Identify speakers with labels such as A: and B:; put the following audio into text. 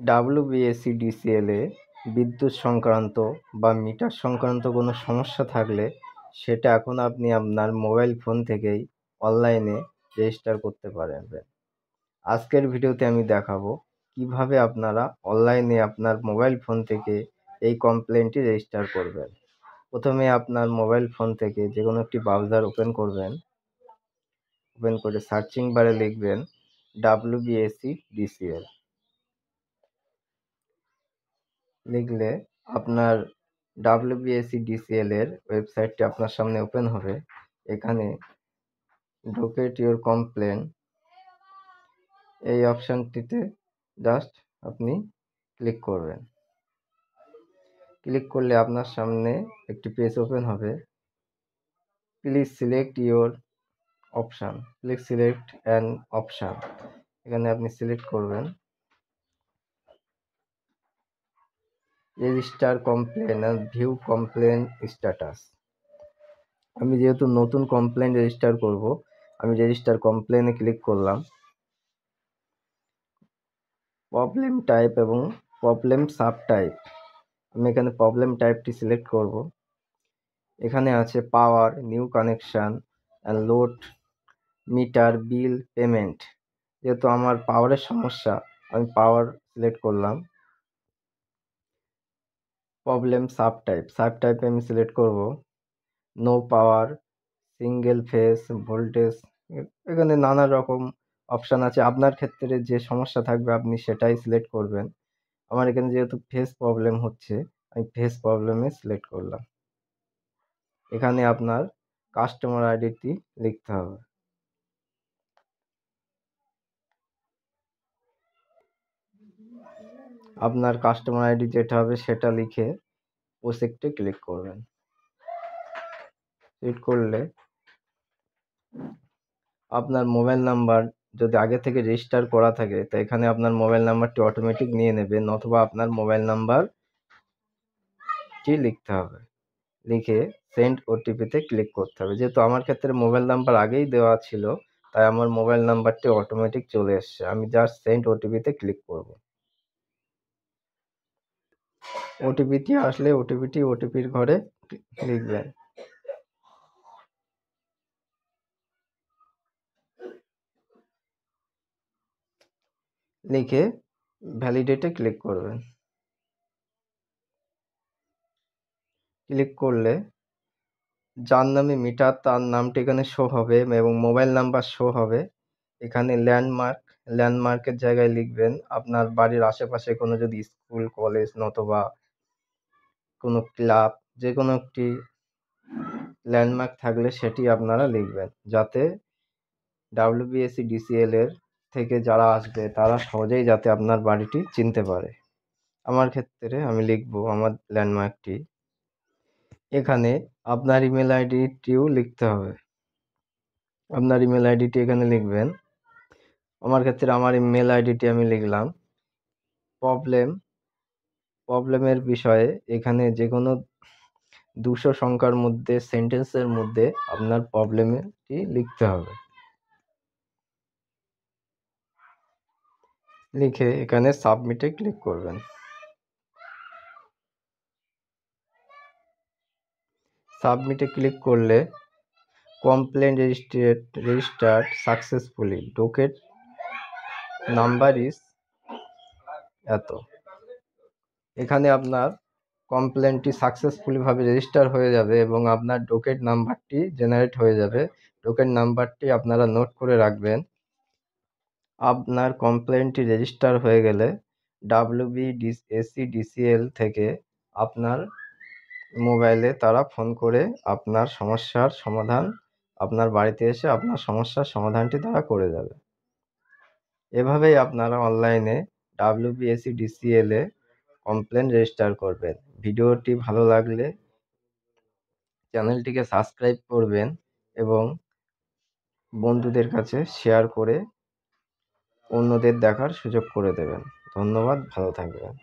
A: WBSC-DCL এ বিদ্যুৎ সংক্রান্ত বা মিটার সংক্রান্ত কোনো সমস্যা থাকলে সেটা এখন আপনি আপনার মোবাইল ফোন থেকেই অনলাইনে রেজিস্টার করতে পারবেন। আজকের ভিডিওতে আমি দেখাবো কিভাবে আপনারা অনলাইনে আপনার মোবাইল ফোন থেকে এই কমপ্লেনটি রেজিস্টার করবেন। প্রথমে আপনার মোবাইল ফোন থেকে যে কোনো একটি ব্রাউজার ওপেন করবেন। ওপেন করে সার্চিং বারে লিখবেন WBSC-DCL। লিখলে আপনার WBSC-DCL এর ওয়েবসাইটটি আপনার সামনে ওপেন হবে। এখানে লোকেট ইউর কমপ্লেন এই অপশানটিতে জাস্ট আপনি ক্লিক করবেন। ক্লিক করলে আপনার সামনে একটি পেজ ওপেন হবে। Please select your option, please select an option, এখানে আপনি সিলেক্ট করবেন register complain and view complain status. আমি যেহেতু নতুন কমপ্লেন রেজিস্টার করব, আমি রেজিস্টার কমপ্লেনে ক্লিক করলাম। প্রবলেম টাইপ এবং প্রবলেম সাব টাইপ, আমি এখানে প্রবলেম টাইপটি সিলেক্ট করব। এখানে আছে power, new connection and load, meter, bill, payment. যেহেতু আমার পাওয়ারের সমস্যা, আমি পাওয়ার সিলেক্ট করলাম। প্রবলেম সাব টাইপে আমি সিলেক্ট করব no power, single phase, voltage. এখানে নানা রকম অপশান আছে, আপনার ক্ষেত্রে যে সমস্যা থাকবে আপনি সেটাই সিলেক্ট করবেন। আমার এখানে যেহেতু ফেজ প্রবলেম হচ্ছে, আমি ফেজ প্রবলেমে সিলেক্ট করলাম। এখানে আপনার কাস্টমার আইডিটি লিখতে হবে। আপনার কাস্টমার আইডি যেটা হবে সেটা লিখে প্রসেক্টে ক্লিক করবেন। ক্লিক করলে আপনার মোবাইল নাম্বার যদি আগে থেকে রেজিস্টার করা থাকে তো এখানে আপনার মোবাইল নাম্বারটি অটোমেটিক নিয়ে নেবেন, অথবা আপনার মোবাইল নাম্বারটি লিখতে হবে। লিখে সেন্ড ওটিপিতে ক্লিক করতে হবে। যেহেতু আমার ক্ষেত্রে মোবাইল নাম্বার আগেই দেওয়া ছিল, তাই আমার মোবাইল নাম্বারটি অটোমেটিক চলে এসছে। আমি জাস্ট সেন্ড ওটিপিতে ক্লিক করব। ওটিপিটি আসলে ওটিপির ঘরে লিখবেন। লিখে ভ্যালিডেটে ক্লিক করবেন। ক্লিক করলে যার নামে মিটার তার নামটি এখানে শো হবে এবং মোবাইল নাম্বার শো হবে। এখানে ল্যান্ডমার্কের জায়গায় লিখবেন আপনার বাড়ির আশেপাশে কোনো যদি স্কুল, কলেজ নতুবা কোনো ক্লাব, যে কোনো একটি ল্যান্ডমার্ক থাকলে সেটি আপনারা লিখবেন, যাতে WBSC-DCL এর থেকে যারা আসবে তারা সহজেই যাতে আপনার বাড়িটি চিনতে পারে। আমার ক্ষেত্রে আমি লিখব আমার ল্যান্ডমার্কটি। এখানে আপনার ইমেল আইডিটিও লিখতে হবে। আপনার ইমেল আইডিটি এখানে লিখবেন। আমার ক্ষেত্রে আমার ইমেল আইডিটি আমি লিখলাম। প্রবলেমের বিষয়ে এখানে যে কোনো 200 সংখ্যার মধ্যে সেন্টেন্সের মধ্যে আপনার প্রবলেমটি লিখতে হবে। লিখে এখানে সাবমিটে ক্লিক করবেন। সাবমিটে ক্লিক করলে complain registered successfully, docket number is এত। এখানে আপনার কমপ্লেনটি সাকসেসফুলিভাবে রেজিস্টার হয়ে যাবে এবং আপনার ডোকেট নাম্বারটি জেনারেট হয়ে যাবে। ডোকেট নাম্বারটি আপনারা নোট করে রাখবেন। আপনার কমপ্লেনটি রেজিস্টার হয়ে গেলে WBSC-DCL থেকে আপনার মোবাইলে তারা ফোন করে আপনার সমস্যার সমাধান, আপনার বাড়িতে এসে আপনার সমস্যার সমাধানটি তারা করে যাবে। এভাবেই আপনারা অনলাইনে WBSC-DCL এ কমপ্লেন রেজিস্টার করবেন। ভিডিওটি ভালো লাগলে চ্যানেলটিকে সাবস্ক্রাইব করবেন এবং বন্ধুদের কাছে শেয়ার করে অন্যদের দেখার সুযোগ করে দেবেন। ধন্যবাদ, ভালো থাকবেন।